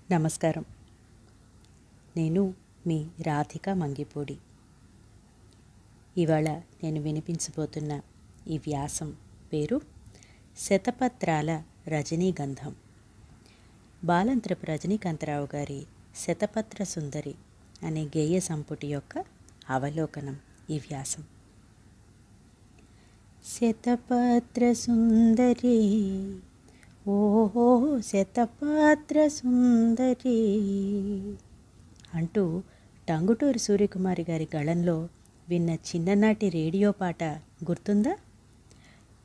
నమస్కారం. నేను మీ రాధిక మంగిపూడి. ఇవాళ నేను వినిపించబోతున్న ఈ వ్యాసం పేరు శతపత్రాల రజనీగంధం. బాలంత్రపు రజనీకాంతరావు గారి శతపత్ర సుందరి అనే గేయ సంపుటి యొక్క అవలోకనం ఈ వ్యాసం. శతపత్ర సుందరి ఓహో శతపత్ర సుందరి అంటూ టంగుటూరి సూర్యకుమారి గారి గళంలో విన్న చిన్ననాటి రేడియో పాట గుర్తుందా?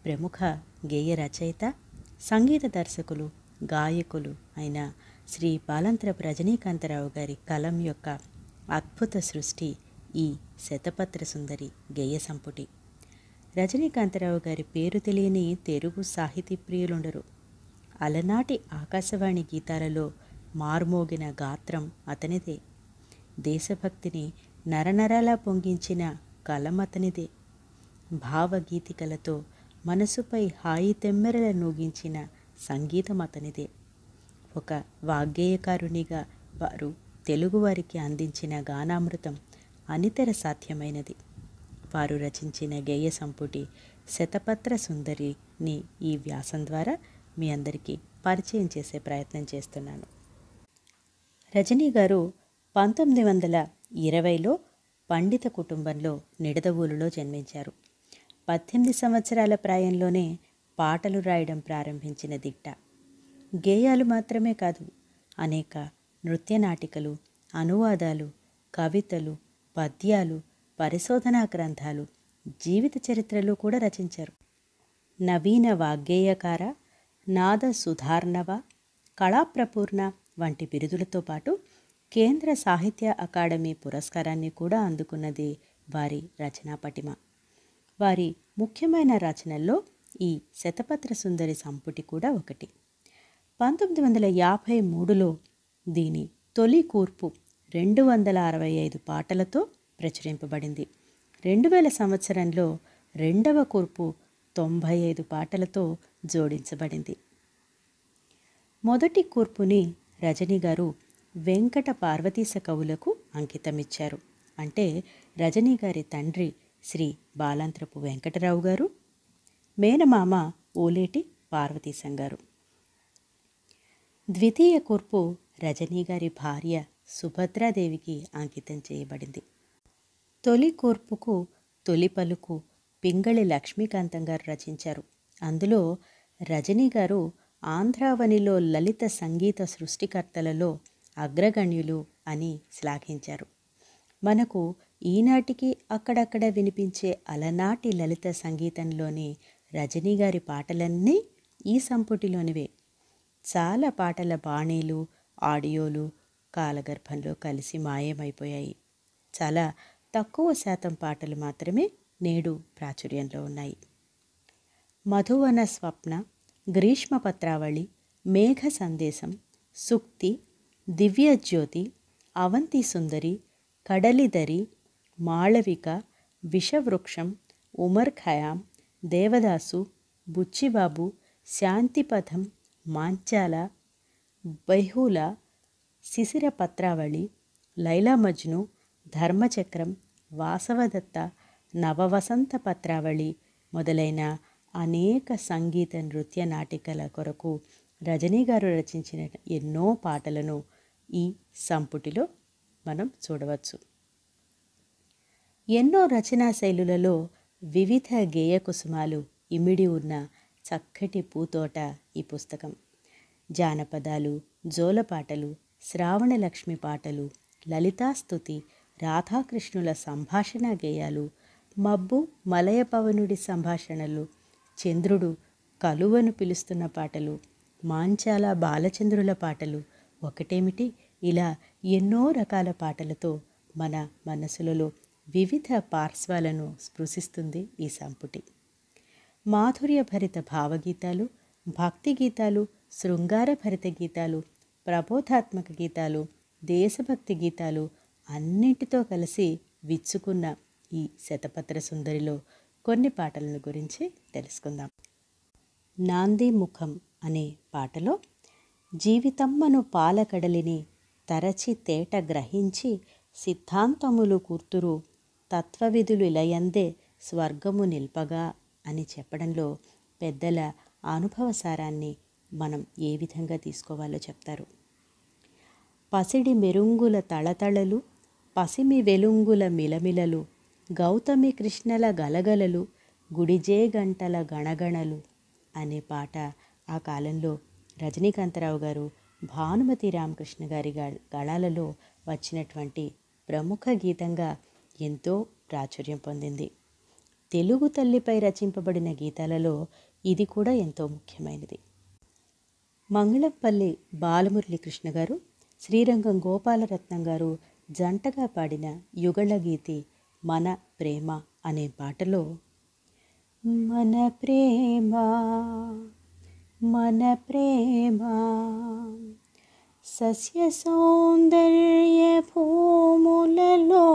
ప్రముఖ గేయ రచయిత, సంగీత దర్శకులు, గాయకులు అయిన శ్రీ బాలంత్రపు రజనీకాంతరావు గారి కలం యొక్క అద్భుత సృష్టి ఈ శతపత్ర సుందరి గేయ సంపుటి. రజనీకాంతరావు గారి పేరు తెలియని తెలుగు సాహితీ ప్రియులుండరు. అలనాటి ఆకాశవాణి గీతాలలో మార్మోగిన గాత్రం అతనిదే. దేశభక్తిని నరనరాలా పొంగించిన కలం అతనిదే. భావగీతికలతో మనసుపై హాయి తెమ్మెరల నూగించిన సంగీతం అతనిదే. ఒక వాగ్గేయకారునిగా వారు తెలుగువారికి అందించిన గానామృతం అనితర సాధ్యమైనది. వారు రచించిన గేయ సంపుటి శతపత్ర సుందరిని ఈ వ్యాసం ద్వారా మీ అందరికీ పరిచయం చేసే ప్రయత్నం చేస్తున్నాను. రజనీ గారు 1920లో పండిత కుటుంబంలో నిడదవోలులో జన్మించారు. 18 సంవత్సరాల ప్రాయంలోనే పాటలు రాయడం ప్రారంభించిన దిట్ట. గేయాలు మాత్రమే కాదు, అనేక నృత్య నాటికలు, అనువాదాలు, కవితలు, పద్యాలు, పరిశోధనా గ్రంథాలు, జీవిత చరిత్రలు కూడా రచించారు. నవీన వాగ్గేయకార, నాద సుధార్ణవ, కళాప్రపూర్ణ వంటి బిరుదులతో పాటు కేంద్ర సాహిత్య అకాడమీ పురస్కారాన్ని కూడా అందుకున్నది వారి రచనా పటిమ. వారి ముఖ్యమైన రచనల్లో ఈ శతపత్ర సుందరి సంపుటి కూడా ఒకటి. 1953లో దీని తొలి కూర్పు 265 పాటలతో ప్రచురింపబడింది. 2000 సంవత్సరంలో రెండవ కూర్పు 95 పాటలతో జోడించబడింది. మొదటి కూర్పుని రజనీ గారు వెంకట పార్వతీశ కవులకు అంకితమిచ్చారు. అంటే రజనీ గారి తండ్రి శ్రీ బాలంత్రపు వెంకటరావు గారు, మేనమామ ఓలేటి పార్వతీశం గారు. ద్వితీయ కూర్పు రజనీ గారి భార్య సుభద్రాదేవికి అంకితం చేయబడింది. తొలి కూర్పుకు తొలి పలుకు పింగళి లక్ష్మీకాంతం గారు రచించారు. అందులో రజనీ గారు ఆంధ్రావనిలో లలిత సంగీత సృష్టికర్తలలో అగ్రగణ్యులు అని శ్లాఘించారు. మనకు ఈనాటికి అక్కడక్కడ వినిపించే అలనాటి లలిత సంగీతంలోని రజనీ గారి పాటలన్నీ ఈ సంపుటిలోనివే. చాలా పాటల బాణీలు, ఆడియోలు కాలగర్భంలో కలిసి మాయమైపోయాయి. చాలా తక్కువ శాతం పాటలు మాత్రమే నేడు ప్రాచుర్యంలో ఉన్నాయి. మధువన స్వప్న, గ్రీష్మ పత్రావళి, మేఘ సందేశం, సుక్తి, దివ్యజ్యోతి, అవంతి సుందరి, కడలిదరి, మాళవిక, విషవృక్షం, ఉమర్ ఖయాం, దేవదాసు, బుచ్చిబాబు, శాంతిపథం, మాంచాల, బైహుల, శిశిర పత్రావళి, లైలా మజ్ను, ధర్మచక్రం, వాసవదత్త, నవవసంత పత్రావళి మొదలైన అనేక సంగీత నృత్య నాటికల కొరకు రజనీ గారు రచించిన ఎన్నో పాటలను ఈ సంపుటిలో మనం చూడవచ్చు. ఎన్నో రచనా శైలులలో వివిధ గేయ కుసుమాలు ఇమిడి ఉన్న చక్కటి పూతోట ఈ పుస్తకం. జానపదాలు, జోలపాటలు, శ్రావణలక్ష్మి పాటలు, లలితాస్తుతి, రాధాకృష్ణుల సంభాషణ గేయాలు, మబ్బు మలయపవనుడి సంభాషణలు, చంద్రుడు కలువను పిలుస్తున్న పాటలు, మాంచాల బాలచంద్రుల పాటలు ఒకటేమిటి, ఇలా ఎన్నో రకాల పాటలతో మన మనసులలో వివిధ పార్శ్వాలను స్పృశిస్తుంది ఈ సంపుటి. మాధుర్యభరిత భావగీతాలు, భక్తి గీతాలు, శృంగారభరిత గీతాలు, ప్రబోధాత్మక గీతాలు, దేశభక్తి గీతాలు అన్నింటితో కలిసి విచ్చుకున్న ఈ శతపత్ర సుందరిలో కొన్ని పాటలను గురించి తెలుసుకుందాం. నాంది ముఖం అనే పాటలో జీవితమ్మను పాలకడలిని తరచి తేట గ్రహించి సిద్ధాంతములు కూర్తురు తత్వవిధులు ఇలయందే స్వర్గము నిల్పగా అని చెప్పడంలో పెద్దల అనుభవసారాన్ని మనం ఏ విధంగా తీసుకోవాలో చెప్తారు. పసిడి మెరుంగుల తళతళలు, పసిమి వెలుంగుల మిలమిలలు, గౌతమి కృష్ణల గలగలలు, గుడిజే గంటల గణగణలు అనే పాట ఆ కాలంలో రజనీకాంతరావు గారు, భానుమతి రామకృష్ణ గారి గళాలలో వచ్చినటువంటి ప్రముఖ గీతంగా ఎంతో ప్రాచుర్యం పొందింది. తెలుగు తల్లిపై రచింపబడిన గీతాలలో ఇది కూడా ఎంతో ముఖ్యమైనది. మంగళంపల్లి బాలమురళీకృష్ణ గారు, శ్రీరంగం గోపాలరత్నం గారు జంటగా పాడిన యుగళ గీతి మన ప్రేమ అనే పాటలో మన ప్రేమ మన ప్రేమ సస్య సౌందర్య భూములలో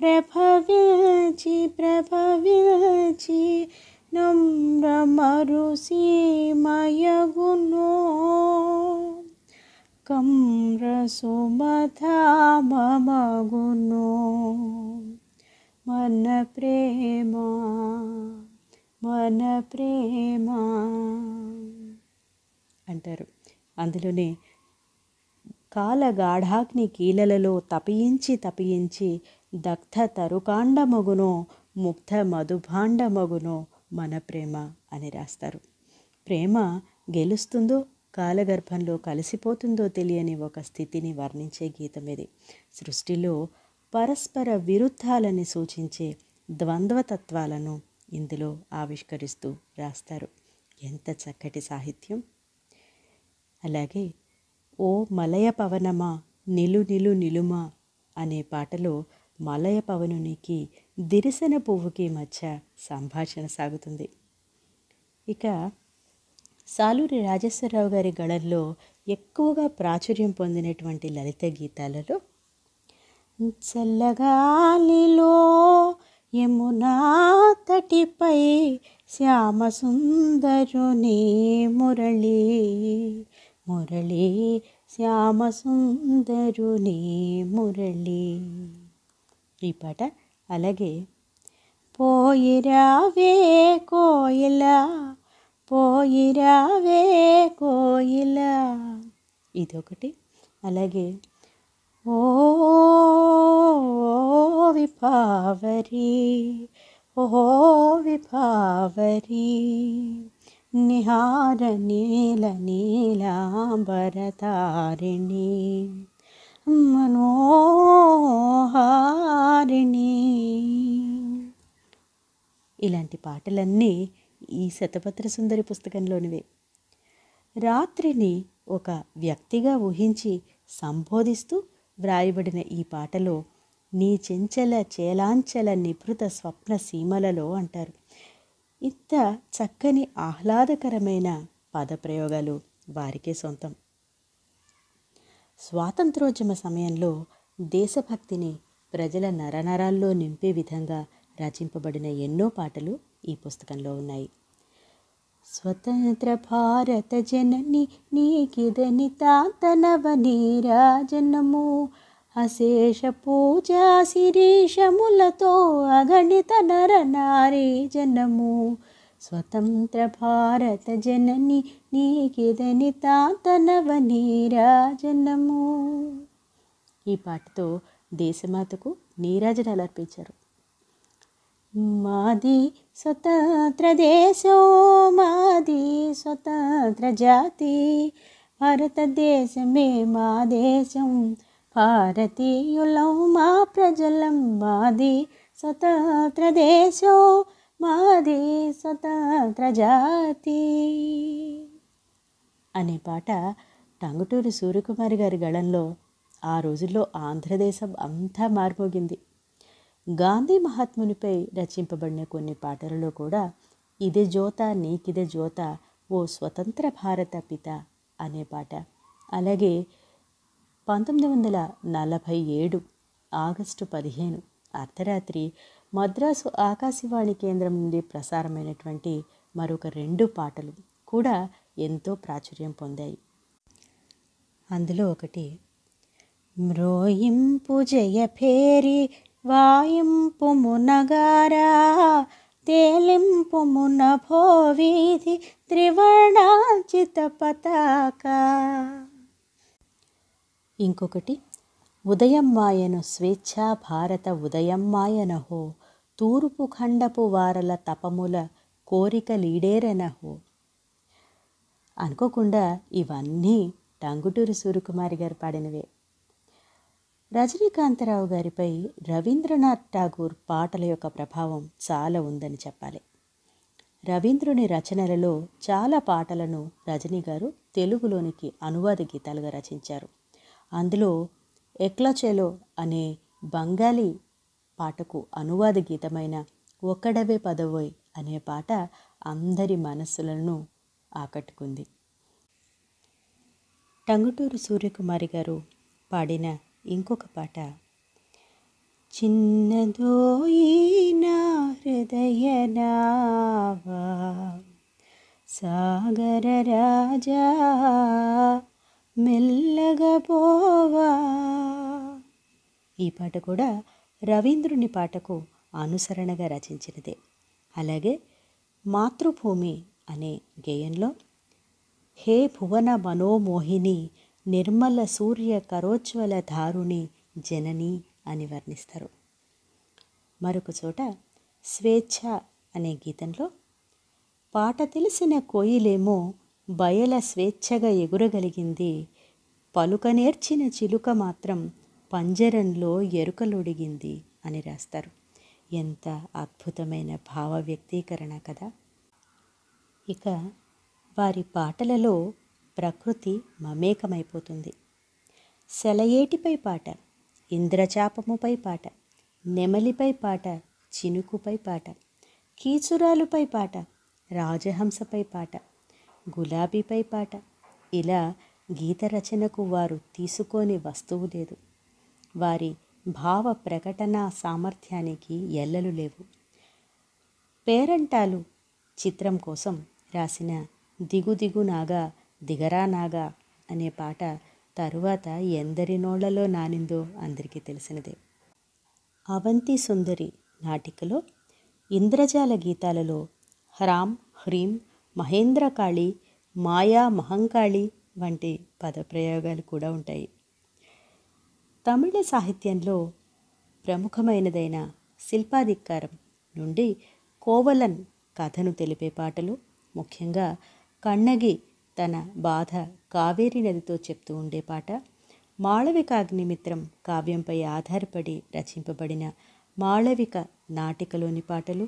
ప్రభవించి ప్రభవించి నమ్రమరు సీమయగును కమ్రసుమధామమగును మన ప్రేమ మన ప్రేమ అంటారు. అందులోనే కాలగాఢాగ్ని కీలలలో తపించి తపించి దగ్ధ తరుకాండమగునో ముగ్ధ మధుభాండమగునో మన ప్రేమ అని రాస్తారు. ప్రేమ గెలుస్తుందో కాలగర్భంలో కలిసిపోతుందో తెలియని ఒక స్థితిని వర్ణించే గీతం ఇది. సృష్టిలో పరస్పర విరుద్ధాలని సూచించే ద్వంద్వతత్వాలను ఇందులో ఆవిష్కరిస్తూ రాస్తారు. ఎంత చక్కటి సాహిత్యం! అలాగే ఓ మలయ పవనమా నిలు నిలు నిలుమా అనే పాటలో మలయ పవనునికి దిరిసెన పువ్వుకి మధ్య సంభాషణ సాగుతుంది. ఇక సాలూరి రాజేశ్వరరావు గారి గళంలో ఎక్కువగా ప్రాచుర్యం పొందినటువంటి లలిత గీతాలలో చల్లగాలిలో యమునా తటిపై శ్యామ సుందరుని మురళి మురళి శ్యామ సుందరుని మురళి ఈ పాట. అలాగే పోయిరావే కోయిలా పోయిరావే కోయిలా ఇదొకటి. అలాగే ఓ విభావరి ఓ విభావరి నిహార నీల నీలాంబరతారిణి మనోహారిణి ఇలాంటి పాటలన్నీ ఈ శతపత్ర సుందరి పుస్తకంలోనివే. రాత్రిని ఒక వ్యక్తిగా ఊహించి సంబోధిస్తూ వ్రాయబడిన ఈ పాటలో నీ చెంచల చేలాంచల నిభృత స్వప్న సీమలలో అంటారు. ఇంత చక్కని ఆహ్లాదకరమైన పదప్రయోగాలు వారికే సొంతం. స్వాతంత్రోద్యమ సమయంలో దేశభక్తిని ప్రజల నరనరాల్లో నింపే విధంగా రచింపబడిన ఎన్నో పాటలు ఈ పుస్తకంలో ఉన్నాయి. స్వతంత్ర భారత జనని నీకిదని తాతనవ నీరాజనము అశేష పూజా శిరీషములతో అగణిత నర నారీ జనము స్వతంత్ర భారత జనని నీకిదని తాతనవ నీరాజనము. ఈ పాటతో దేశమాతకు నీరాజనాలు అర్పించారు. మాది స్వతంత్ర దేశం మాది స్వతంత్ర జాతి భారతదేశమే మా దేశం భారతీయులం మా ప్రజలం మాది స్వతంత్ర దేశం మాది స్వతంత్ర జాతి అనే పాట టంగుటూరి సూర్యకుమారి గారి గళంలో ఆ రోజుల్లో ఆంధ్రదేశం అంతా మార్మోగింది. గాంధీ మహాత్మునిపై రచింపబడిన కొన్ని పాటలలో కూడా ఇదే జ్యోత నీకిదే జ్యోత ఓ స్వతంత్ర భారత పిత అనే పాట. అలాగే 1947 ఆగస్టు 15 అర్ధరాత్రి మద్రాసు ఆకాశవాణి కేంద్రం నుండి ప్రసారమైనటువంటి మరొక 2 పాటలు కూడా ఎంతో ప్రాచుర్యం పొందాయి. అందులో ఒకటి, మ్రోయింపు జయభేరి వాయింపు మునగారా తేలింపు మునభోవీధి త్రివర్ణాంచిత పతాక. ఇంకొకటి, ఉదయం మాయను స్వేచ్ఛా భారత ఉదయం మాయనహో తూర్పు ఖండపు వారల తపముల కోరిక లీడేరనహో. అనుకోకుండా ఇవన్నీ టంగుటూరి సూర్యకుమారి గారు పాడినవే. రజనీకాంతరావు గారిపై రవీంద్రనాథ్ ఠాగూర్ పాటల యొక్క ప్రభావం చాలా ఉందని చెప్పాలి. రవీంద్రుని రచనలలో చాలా పాటలను రజనీ గారు తెలుగులోనికి అనువాద గీతాలుగా రచించారు. అందులో ఎక్లచెలో అనే బంగాలీ పాటకు అనువాద గీతమైన ఒక్కడవే పదవోయ్ అనే పాట అందరి మనస్సులను ఆకట్టుకుంది. టంగుటూరి సూర్యకుమారి గారు పాడిన ఇంకొక పాట, చిన్నదోయి నా హృదయ నావా సాగర రాజా మెల్లగా పోవా. ఈ పాట కూడా రవీంద్రుని పాటకు అనుసరణగా రచించినదే. అలాగే మాతృభూమి అనే గేయంలో హే భువన మనోమోహిని నిర్మల సూర్య కరోజ్వల ధారుణి జనని అని వర్ణిస్తారు. మరొక చోట స్వేచ్ఛ అనే గీతంలో పాట తెలిసిన కోయిలేమో బయల స్వేచ్ఛగా ఎగురగలిగింది, పలుక నేర్చిన చిలుక మాత్రం పంజరంలో ఎరుకలొడిగింది అని రాస్తారు. ఎంత అద్భుతమైన భావ వ్యక్తీకరణ కదా. ఇక వారి పాటలలో ప్రకృతి మమేకమైపోతుంది. సెలయేటిపై పాట, ఇంద్రచాపముపై పాట, నెమలిపై పాట, చినుకుపై పాట, కీచురాలుపై పాట, రాజహంసపై పాట, గులాబీపై పాట, ఇలా గీత రచనకు వారు తీసుకొని వస్తువు లేదు. వారి భావ ప్రకటన సామర్థ్యానికి ఎల్లలు లేవు. పేరంటాలు చిత్రం కోసం రాసిన దిగు దిగు నాగా దిగరా నాగా అనే పాట తరువాత ఎందరి నోళ్లలో నానిందో అందరికీ తెలిసినదే. అవంతి సుందరి నాటికలో ఇంద్రజాల గీతాలలో హ్రాం హ్రీం మహేంద్రకాళి మాయా మహంకాళి వంటి పదప్రయోగాలు కూడా ఉంటాయి. తమిళ సాహిత్యంలో ప్రముఖమైనదైన శిల్పాధికారం నుండి కోవలన్ కథను తెలిపే పాటలు, ముఖ్యంగా కన్నగి తన బాధ కావేరీ నదితో చెప్తూ ఉండే పాట, మాళవికాగ్నిమిత్రం కావ్యంపై ఆధారపడి రచింపబడిన మాళవిక నాటికలోని పాటలు,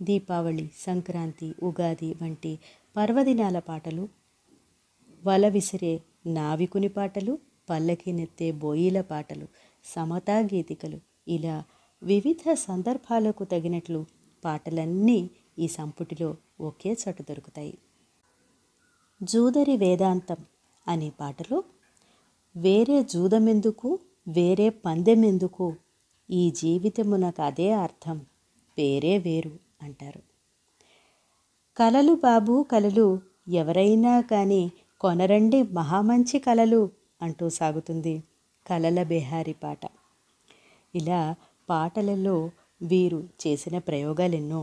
దీపావళి, సంక్రాంతి, ఉగాది వంటి పర్వదినాల పాటలు, వల విసిరే నావికుని పాటలు, పల్లకినెత్తే బోయిల పాటలు, సమతా గీతికలు, ఇలా వివిధ సందర్భాలకు తగినట్లు పాటలన్నీ ఈ సంపుటిలో ఒకే చోట దొరుకుతాయి. జూదరి వేదాంతం అనే పాటలో వేరే జూదమెందుకు వేరే పందెమెందుకు, ఈ జీవితమునకు అదే అర్థం పేరే వేరు అంటారు. కలలు బాబు కలలు ఎవరైనా కానీ కొనరండి మహామంచి కలలు అంటూ సాగుతుంది కలల బేహారి పాట. ఇలా పాటలలో వీరు చేసిన ప్రయోగాలెన్నో.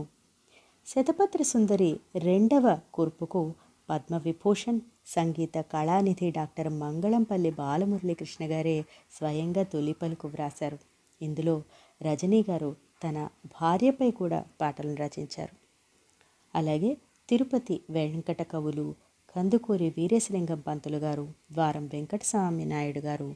శతపత్ర సుందరి రెండవ కూర్పుకు పద్మవిభూషణ్ సంగీత కళానిధి డాక్టర్ మంగళంపల్లి బాలమురళీకృష్ణ గారే స్వయంగా తొలి పలుకు వ్రాశారు. ఇందులో రజనీ గారు తన భార్యపై కూడా పాటలను రచించారు. అలాగే తిరుపతి వెంకట కవులు కందుకూరి వీరేశలింగం పంతులు గారు, ద్వారం వెంకటస్వామి నాయుడు గారు,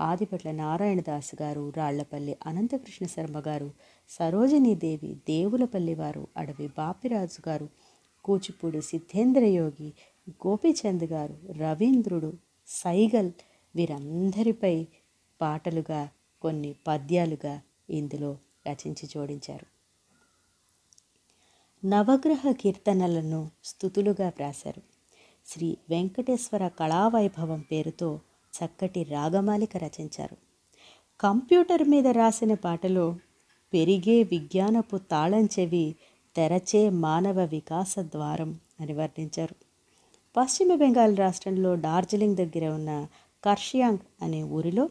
ఆదిపట్ల నారాయణదాసు గారు, రాళ్లపల్లి అనంతకృష్ణ శర్మ గారు, సరోజినీదేవి, దేవులపల్లి వారు, అడవి బాపిరాజు గారు, కూచిపూడి సిద్ధేంద్రయోగి, గోపీచంద్ గారు, రవీంద్రుడు, సైగల్ వీరందరిపై పాటలుగా కొన్ని పద్యాలుగా ఇందులో రచించి జోడించారు. నవగ్రహ కీర్తనలను స్తుతులుగా వ్రాశారు. శ్రీ వెంకటేశ్వర కళావైభవం పేరుతో చక్కటి రాగమాలిక రచించారు. కంప్యూటర్ మీద రాసిన పాటలో పెరిగే విజ్ఞానపు తాళం చెవి తెరచే మానవ వికాస ద్వారం అని వర్ణించారు. పశ్చిమ బెంగాల్ రాష్ట్రంలో డార్జిలింగ్ దగ్గర ఉన్న కర్షియాంగ్ అనే ఊరిలో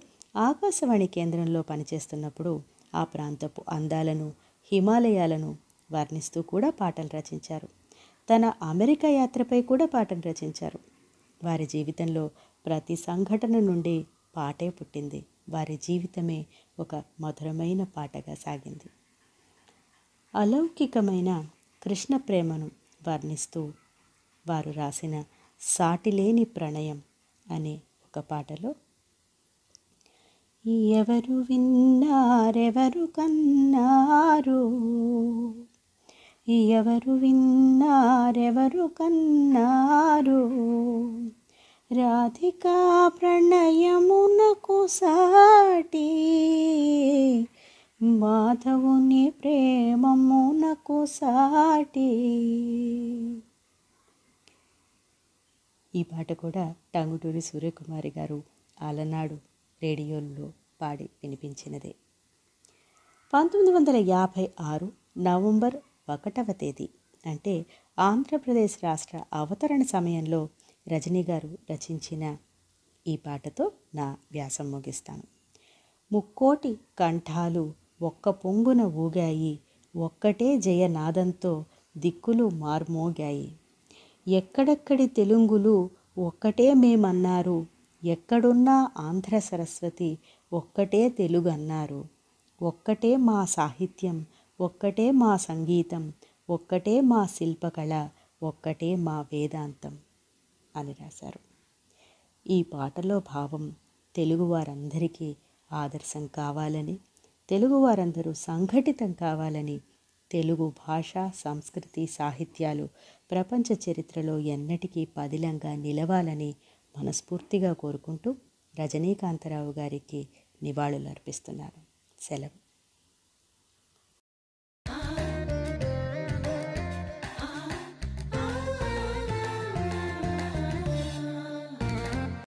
ఆకాశవాణి కేంద్రంలో పనిచేస్తున్నప్పుడు ఆ ప్రాంతపు అందాలను, హిమాలయాలను వర్ణిస్తూ కూడా పాటలు రచించారు. తన అమెరికా యాత్రపై కూడా పాటలు రచించారు. వారి జీవితంలో ప్రతి సంఘటన నుండి పాటే పుట్టింది. వారి జీవితమే ఒక మధురమైన పాటగా సాగింది. అలౌకికమైన కృష్ణ ప్రేమను వర్ణిస్తూ వారు రాసిన సాటిలేని ప్రణయం అనే ఒక పాటలో, ఎవరు విన్నారెవరు కన్నారు, ఎవరు విన్నారెవరు కన్నారు, రాధికా ప్రణయమునకు సాటి, మాధవుని ప్రేమమునకు సాటి. ఈ పాట కూడా టంగుటూరి సూర్యకుమారి గారు అలనాడు రేడియోల్లో పాడి వినిపించినదే. 1956 నవంబర్ 1వ తేదీ అంటే ఆంధ్రప్రదేశ్ రాష్ట్ర అవతరణ సమయంలో రజనీ గారు రచించిన ఈ పాటతో నా వ్యాసం ముగిస్తాను. ముక్కోటి కంఠాలు ఒక్క పొంగున ఊగాయి, ఒక్కటే జయనాదంతో దిక్కులు మార్మోగాయి, ఎక్కడెక్కడి తెలుగులు ఒక్కటే మేమన్నారు, ఎక్కడున్నా ఆంధ్ర సరస్వతి ఒక్కటే తెలుగు అన్నారు, ఒక్కటే మా సాహిత్యం, ఒక్కటే మా సంగీతం, ఒక్కటే మా శిల్పకళ, ఒక్కటే మా వేదాంతం అని రాశారు. ఈ పాటలో భావం తెలుగువారందరికీ ఆదర్శం కావాలని, తెలుగువారందరూ సంఘటితం కావాలని, తెలుగు భాష, సంస్కృతి, సాహిత్యాలు ప్రపంచ చరిత్రలో ఎన్నటికీ పదిలంగా నిలవాలని మనస్ఫూర్తిగా కోరుకుంటూ రజనీకాంతరావు గారికి నివాళులు అర్పిస్తున్నాను. సెలవు.